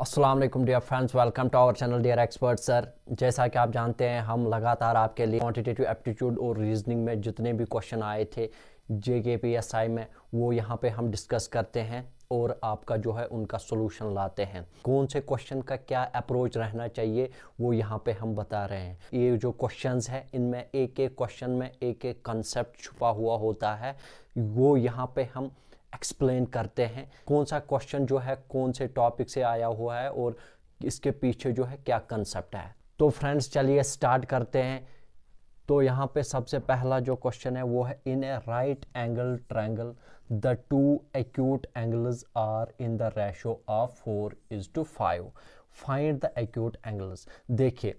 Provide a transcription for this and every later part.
अस्सलाम वालेकुम dear friends, welcome to our channel dear expert sir. जैसा कि आप जानते हैं हम लगातार आपके लिए क्वांटिटेटिव एप्टीट्यूड और रीजनिंग में जितने भी क्वेश्चन आए थे JKPSI में वो यहाँ पे हम डिस्कस करते हैं और आपका जो है उनका सोल्यूशन लाते हैं। कौन से क्वेश्चन का क्या अप्रोच रहना चाहिए वो यहाँ पे हम बता रहे हैं। ये जो क्वेश्चंस है इनमें एक एक क्वेश्चन में एक एक कंसेप्ट छुपा हुआ होता है, वो यहाँ पे हम एक्सप्लेन करते हैं कौन सा क्वेश्चन जो है कौन से टॉपिक से आया हुआ है और इसके पीछे जो है क्या कंसेप्ट है। तो फ्रेंड्स चलिए स्टार्ट करते हैं। तो यहाँ पे सबसे पहला जो क्वेश्चन है वो है in a right angle triangle the two acute angles are in the ratio of 4:5 find the acute angles. देखिए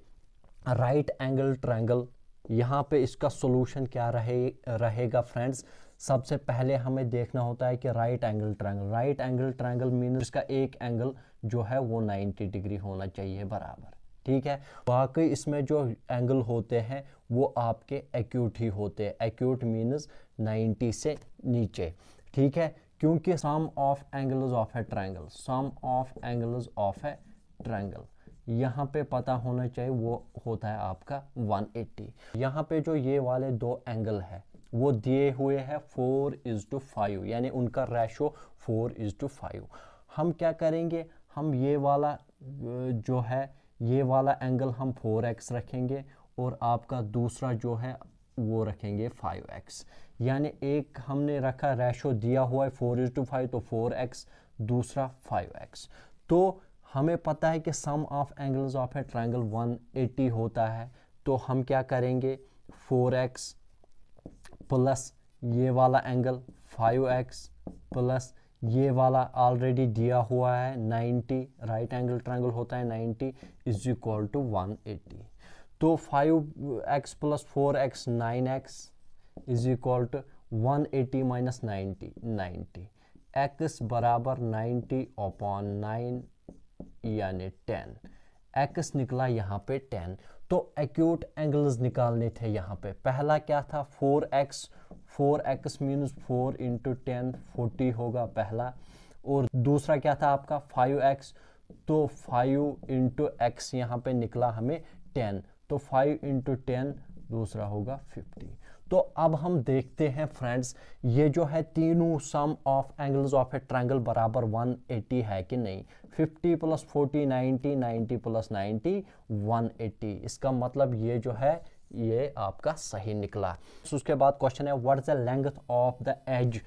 राइट एंगल ट्रायंगल, यहाँ पे इसका सॉल्यूशन क्या रहेगा फ्रेंड्स। सबसे पहले हमें देखना होता है कि राइट एंगल ट्रायंगल मीन इसका एक एंगल जो है वो 90 डिग्री होना चाहिए बराबर, ठीक है। बाकी इसमें जो एंगल होते हैं वो आपके एक्यूट ही होते हैं, एक्यूट मीन्स 90 से नीचे, ठीक है। क्योंकि sum of angles of a triangle, sum of angles of a triangle यहाँ पे पता होना चाहिए, वो होता है आपका 180। यहाँ पे जो ये वाले दो एंगल है वो दिए हुए हैं 4:5, यानी उनका रेशो 4:5। हम क्या करेंगे, हम ये वाला जो है ये वाला एंगल हम 4x रखेंगे और आपका दूसरा जो है वो रखेंगे 5x। यानी एक हमने रखा रेशो दिया हुआ है 4:5 तो 4x, दूसरा 5x। तो हमें पता है कि sum of angles of a triangle 180 होता है, तो हम क्या करेंगे 4x प्लस ये वाला एंगल 5x प्लस ये वाला ऑलरेडी दिया हुआ है 90, राइट एंगल ट्रायंगल होता है 90 इज इक्वल टू 180। तो 5x plus 4x 9x is equal to 180 minus 90 90, x बराबर 90 अपॉन 9 यानी 10, x निकला यहाँ पे 10। तो एक्यूट एंगल्स निकालने थे यहाँ पे। पहला क्या था 4x मीन्स 4 इंटू 10 40 होगा पहला, और दूसरा क्या था आपका 5x, तो 5 इंटू x यहाँ पे निकला हमें 10, तो 5 इंटू 10 दूसरा होगा 50। तो अब हम देखते हैं फ्रेंड्स ये जो है तीनों sum of angles of a triangle बराबर 180 है कि नहीं। 50 प्लस 40 90, 90 प्लस 90 180, इसका मतलब ये जो है ये आपका सही निकला। उसके बाद क्वेश्चन है what is the length of the edge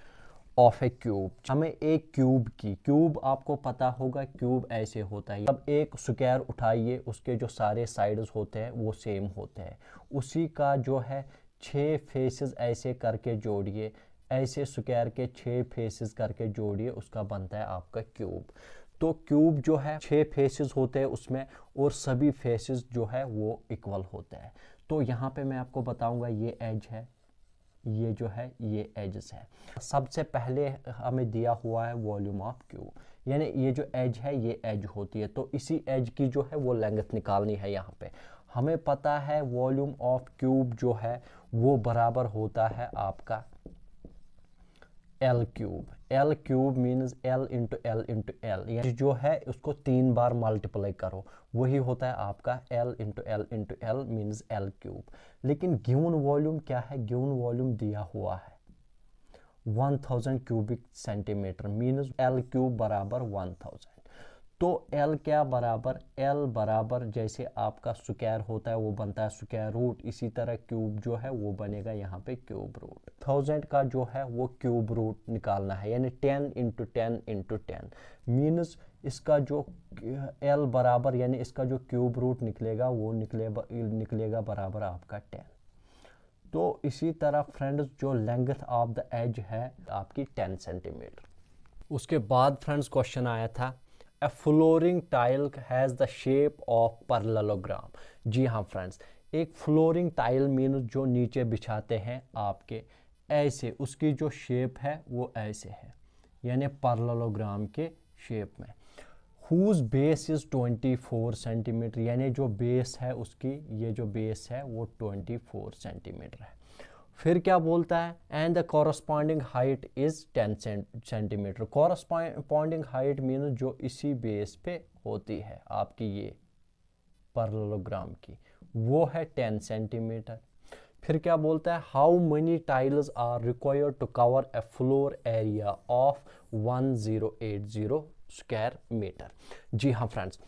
of a cube. हमें एक क्यूब आपको पता होगा क्यूब ऐसे होता है। अब एक स्क्वायर उठाइए, उसके जो सारे साइड्स होते हैं वो सेम होते हैं, उसी का जो है 6 फेसेस ऐसे करके जोड़िए, ऐसे स्क्वायर के 6 फेसेस करके जोड़िए, उसका बनता है आपका क्यूब। तो क्यूब जो है 6 फेसेस होते हैं उसमें, और सभी फेसेस जो है वो इक्वल होते हैं। तो यहाँ पे मैं आपको बताऊंगा ये एज है, ये जो है ये एजेस है। सबसे पहले हमें दिया हुआ है वॉल्यूम ऑफ क्यूब, यानी ये जो एज है ये एज होती है, तो इसी एज की जो है वो लेंथ निकालनी है। यहाँ पे हमें पता है वॉल्यूम ऑफ क्यूब जो है वो बराबर होता है आपका L cube means L into L, यानी जो है उसको 3 बार मल्टीप्लाई करो, वही होता है आपका L into L means L cube. लेकिन गिवन वॉल्यूम क्या है, गिवन वॉल्यूम दिया हुआ है 1000 cubic centimetre means L cube बराबर 1000। तो एल क्या बराबर, एल बराबर जैसे आपका स्क्वायर होता है वो बनता है स्क्वायर रूट, इसी तरह क्यूब जो है वो बनेगा यहाँ पे क्यूब रूट। 1000 का जो है वो क्यूब रूट निकालना है, यानी 10 इंटू 10 इंटू 10 मीन्स इसका जो एल बराबर यानी इसका जो क्यूब रूट निकलेगा वो निकलेगा बराबर आपका 10। तो इसी तरह फ्रेंड्स जो लेंथ ऑफ द एज है आपकी 10 सेंटीमीटर। उसके बाद फ्रेंड्स क्वेश्चन आया था A flooring tile has the shape of parallelogram। जी हाँ फ्रेंड्स, एक फ्लोरिंग टाइल मीन जो नीचे बिछाते हैं आपके ऐसे, उसकी जो शेप है वो ऐसे है, यानी पैरेललोग्राम के शेप में। हुज बेस इज 24 सेंटीमीटर, यानी जो बेस है उसकी, ये जो बेस है वो 24 सेंटीमीटर है। फिर क्या बोलता है, and the corresponding height is 10 centimetre. Corresponding height mean जो इसी बेस पे होती है आपकी ये पैरेललोग्राम की, वो है 10 सेंटीमीटर। फिर क्या बोलता है, how many tiles are required to cover a floor area of 1080 square metre. जी हाँ फ्रेंड्स,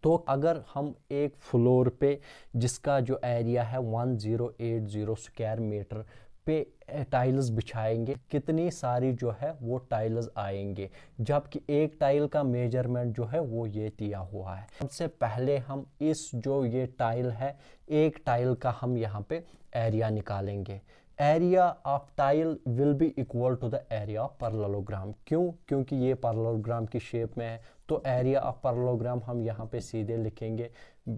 तो अगर हम एक फ्लोर पे जिसका जो एरिया है 1080 स्क्वायर मीटर पे टाइल्स बिछाएंगे, कितनी सारी जो है वो टाइल्स आएंगे, जबकि एक टाइल का मेजरमेंट जो है वो ये दिया हुआ है। सबसे पहले हम इस जो ये टाइल है, एक टाइल का हम यहाँ पे एरिया निकालेंगे। Area of tile will be equal to the area of parallelogram. क्यों? क्योंकि ये पैरेललोग्राम की शेप में है, तो एरिया ऑफ पैरेललोग्राम हम यहाँ पे सीधे लिखेंगे,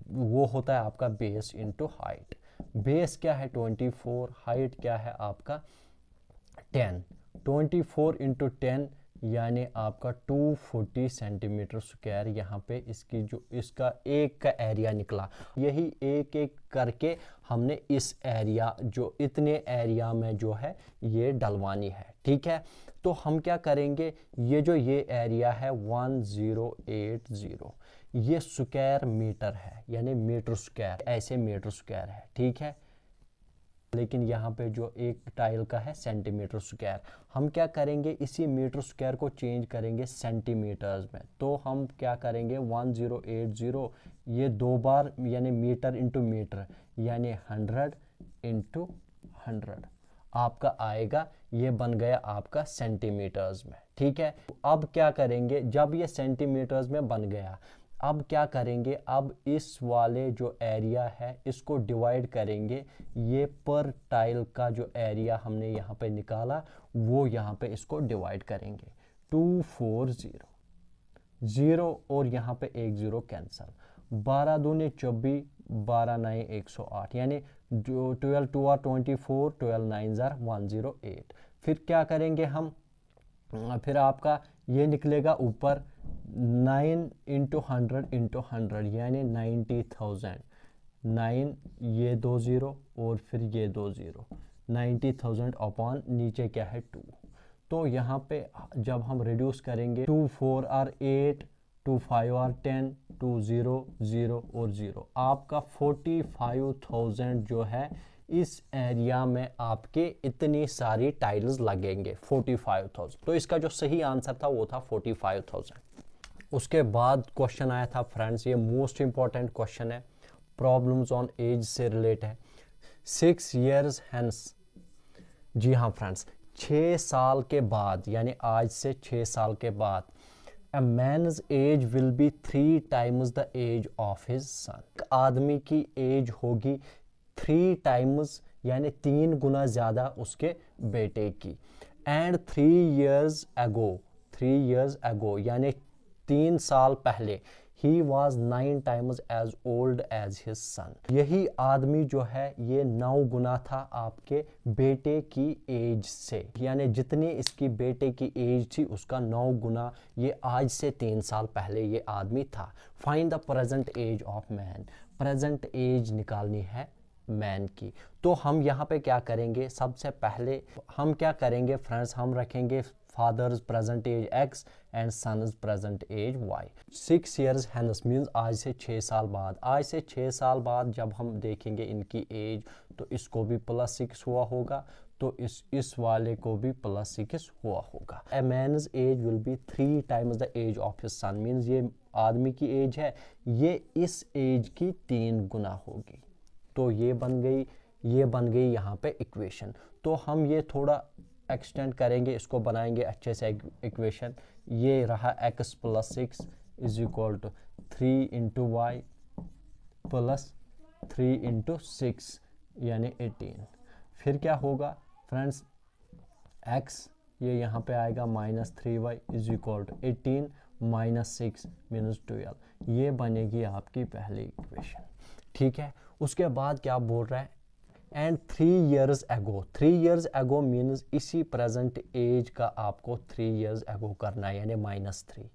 वो होता है आपका बेस इंटू हाइट। बेस क्या है 24, हाइट क्या है आपका 10। 24 इंटू 10 यानी आपका 240 सेंटीमीटर स्क्वायर यहाँ पे इसकी जो इसका एक का एरिया निकला। यही एक एक करके हमने इस एरिया जो इतने एरिया में जो है ये डलवानी है। ठीक है, तो हम क्या करेंगे, ये जो ये एरिया है 1080 ये स्क्वायर मीटर है, यानी मीटर स्क्वायर, ऐसे मीटर स्क्वायर है। ठीक है, लेकिन यहाँ पे जो एक टाइल का है सेंटीमीटर स्क्वायर। हम क्या करेंगे, इसी मीटर स्क्वायर को चेंज करेंगे सेंटीमीटर्स में। तो हम क्या करेंगे 1080 ये दो बार यानी मीटर इंटू मीटर यानी 100 इंटू 100 आपका आएगा, ये बन गया आपका सेंटीमीटर्स में। ठीक है, अब क्या करेंगे, जब ये सेंटीमीटर्स में बन गया, अब क्या करेंगे, अब इस वाले जो एरिया है इसको डिवाइड करेंगे। ये पर टाइल का जो एरिया हमने यहाँ पे निकाला वो यहाँ पे इसको डिवाइड करेंगे। 240 0 और यहाँ पे एक 0 कैंसल। 12 दूने 24, 12 9 108 यानी 12 2 आर 24, 12 9 आर 108। फिर क्या करेंगे हम, फिर आपका ये निकलेगा ऊपर 9 इंटू 100 यानी 90,000। 9 ये 2 0 और फिर ये 2 0, 90,000 अपॉन नीचे क्या है 2। तो यहाँ पे जब हम रिड्यूस करेंगे 2 4 आर 8, 2 5 आर 10, 2 0 0 और 0, आपका 45,000 जो है इस एरिया में आपके इतनी सारी टाइल्स लगेंगे 45,000। तो इसका जो सही आंसर था वो था 45,000। उसके बाद क्वेश्चन आया था फ्रेंड्स, ये मोस्ट इंपॉर्टेंट क्वेश्चन है, प्रॉब्लम्स ऑन एज से रिलेट है। 6 years hence, जी हाँ फ्रेंड्स, 6 साल के बाद यानी आज से 6 साल के बाद, a man's age will be 3 times the age of his son। एक आदमी की एज होगी 3 times यानी 3 गुना ज़्यादा उसके बेटे की। एंड 3 years ago यानी 3 साल पहले he was 9 times as old as his son। यही आदमी जो है ये 9 गुना था आपके बेटे की एज से, यानी जितनी इसकी बेटे की एज थी उसका 9 गुना ये आज से 3 साल पहले ये आदमी था। Find the present age of man. Present age निकालनी है मैन की। तो हम यहाँ पे क्या करेंगे, सबसे पहले हम क्या करेंगे फ्रेंड्स, हम रखेंगे father's present age x and son's present age y। 6 years hence मीन्स आज से 6 साल बाद। आज से 6 साल बाद जब हम देखेंगे इनकी एज, तो इसको भी +6 हुआ होगा, तो इस वाले को भी +6 हुआ होगा। A man's age will be 3 times the age of his son means ये आदमी की एज है, ये इस एज की 3 गुना होगी। तो ये बन गई यहाँ पे इक्वेशन। तो हम ये थोड़ा एक्सटेंड करेंगे, इसको बनाएंगे अच्छे से इक्वेशन। ये रहा x + 6 is equal to 3 into y plus 3 into 6 यानी 18। फिर क्या होगा फ्रेंड्स, x ये यहाँ पे आएगा -3y इज इक्वल टू 18 - 6 - 12। ये बनेगी आपकी पहली इक्वेशन। ठीक है, उसके बाद क्या बोल रहा है, and 3 years ago। 3 years ago means इसी प्रेजेंट एज का आपको 3 years ago करना है यानी -3।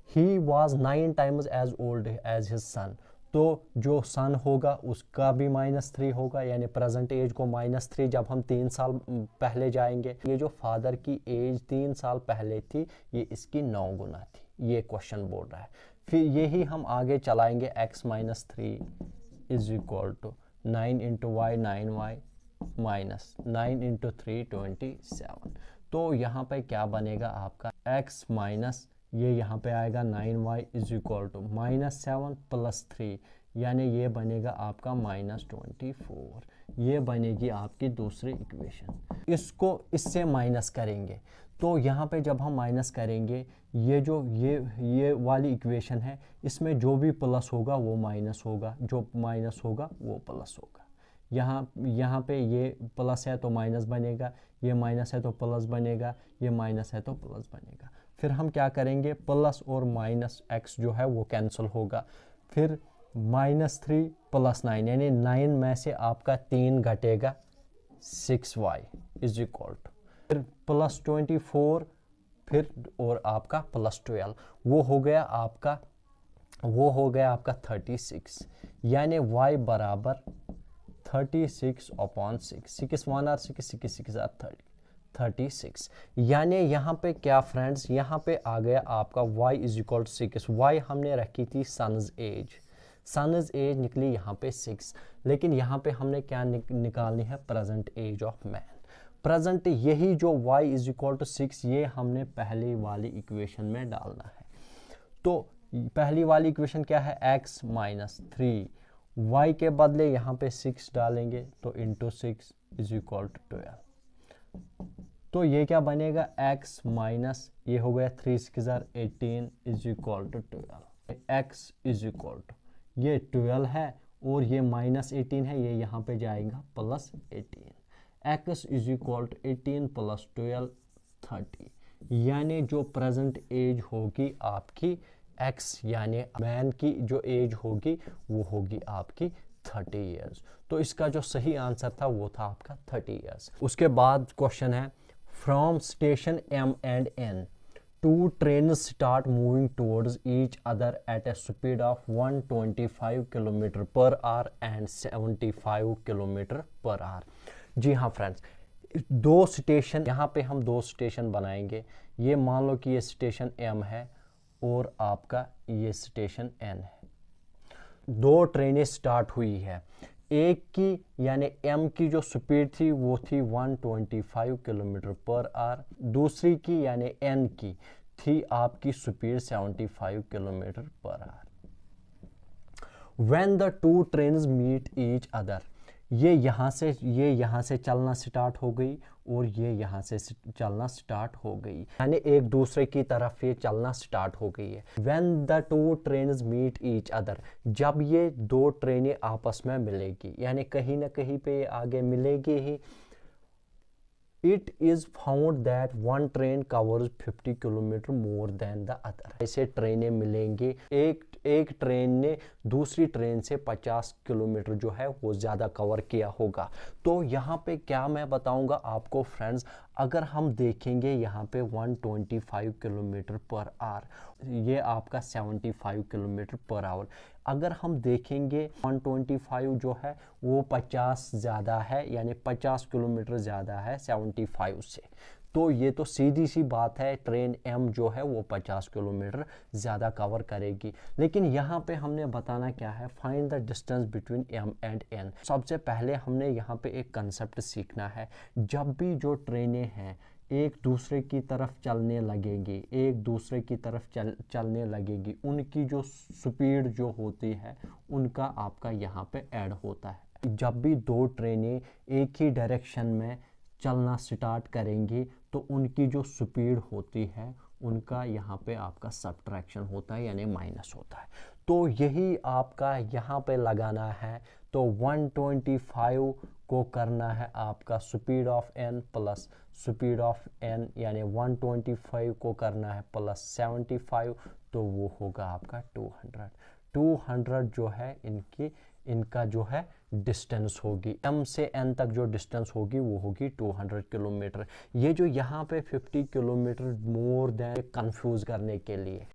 He was 9 times as old as his son। तो जो सन होगा उसका भी -3 होगा, यानी प्रेजेंट एज को -3 जब हम 3 साल पहले जाएंगे। ये जो फादर की एज 3 साल पहले थी ये इसकी 9 गुना थी, ये क्वेश्चन बोल रहा है। फिर यही हम आगे चलाएंगे, x-3 is equal to 9 into y 9y minus 9 into 3 27। तो यहाँ पे क्या बनेगा आपका x माइनस ये यहाँ पे आएगा 9y इज इक्वल टू -7 + 3, यानी ये बनेगा आपका -24। ये बनेगी आपकी दूसरी इक्वेशन। इसको इससे माइनस करेंगे तो यहाँ पे जब हम माइनस करेंगे ये जो ये वाली इक्वेशन है इसमें जो भी प्लस होगा वो माइनस होगा, जो माइनस होगा वो प्लस होगा। यहाँ पे ये प्लस है तो माइनस बनेगा, ये माइनस है तो प्लस बनेगा, ये माइनस है तो प्लस बनेगा। फिर हम क्या करेंगे, प्लस और माइनस x जो है वो कैंसिल होगा। फिर -3 + 9 यानी 9 में से आपका 3 घटेगा 6y इज इक्वल टू फिर +24 फिर और आपका +12 वो हो गया आपका 36, यानी y बराबर 36/6, 6 1 are 6, 6 6 are 36। यानी यहाँ पे क्या फ्रेंड्स, यहाँ पे आ गया आपका y is equal to 6। y हमने रखी थी सन्स एज निकली यहाँ पे 6, लेकिन यहाँ पे हमने क्या निकालनी है, present age of man. Present यही जो y इज इक्वल टू 6 ये हमने पहली वाली इक्वेशन में डालना है। तो पहली वाली इक्वेशन क्या है, x-3, y के बदले यहाँ पे 6 डालेंगे तो इंटू 6 इज इक्वल टू 12। तो ये क्या बनेगा, x माइनस ये हो गया 3 6 18 is equal to 12। x is equal to ये 12 है और ये -18 है, ये यहाँ पे जाएगा +18। x इज इक्वल टू 18 + 12 30, यानी जो प्रेजेंट एज होगी आपकी x यानी मैन की जो एज होगी वो होगी आपकी 30 ईयर्स। तो इसका जो सही आंसर था वो था आपका 30 ईयर्स। उसके बाद क्वेश्चन है, from station M and N, 2 trains start moving towards each other at a speed of 125 km/h and 75 km/h। जी हाँ फ्रेंड्स, दो स्टेशन, यहाँ पे हम दो स्टेशन बनाएंगे। ये मान लो कि ये स्टेशन M है और आपका ये स्टेशन N है। दो ट्रेनें स्टार्ट हुई है, एक की यानी M की जो स्पीड थी वो थी 125 km/h, दूसरी की यानी N की थी आपकी speed 75 km/h। When the two trains meet each other, ये यहाँ से चलना स्टार्ट हो गई और ये यहाँ से चलना स्टार्ट हो गई, यानी एक दूसरे की तरफ ये चलना स्टार्ट हो गई है। When the two trains meet each other, जब ये दो ट्रेनें आपस में मिलेगी, यानी कहीं ना कहीं पे ये आगे मिलेगी ही। It is found that one train covers 50 km more than the other। ऐसे ट्रेनें मिलेंगी, एक ट्रेन ने दूसरी ट्रेन से 50 किलोमीटर जो है वो ज़्यादा कवर किया होगा। तो यहाँ पे क्या मैं बताऊँगा आपको फ्रेंड्स, अगर हम देखेंगे यहाँ पे 125 km/h, ये आपका 75 km/h। अगर हम देखेंगे 125 जो है वो 50 ज़्यादा है, यानी 50 किलोमीटर ज़्यादा है 75 से। तो ये तो सीधी सी बात है, ट्रेन M जो है वो 50 किलोमीटर ज़्यादा कवर करेगी। लेकिन यहाँ पे हमने बताना क्या है, find the distance between M and N। सबसे पहले हमने यहाँ पे एक कंसेप्ट सीखना है, जब भी जो ट्रेनें हैं एक दूसरे की तरफ चलने लगेगी, उनकी जो स्पीड जो होती है उनका आपका यहाँ पे ऐड होता है। जब भी दो ट्रेनें एक ही डायरेक्शन में चलना स्टार्ट करेंगी तो उनकी जो स्पीड होती है उनका यहाँ पे आपका सब्ट्रैक्शन होता है, यानी माइनस होता है। तो यही आपका यहाँ पे लगाना है। तो 125 को करना है आपका speed of n plus speed of n, यानी 125 को करना है प्लस 75, तो वो होगा आपका 200 जो है इनका जो है डिस्टेंस होगी। M से N तक जो डिस्टेंस होगी वो होगी 200 किलोमीटर। ये जो यहाँ पे 50 किलोमीटर मोर देन कंफ्यूज करने के लिए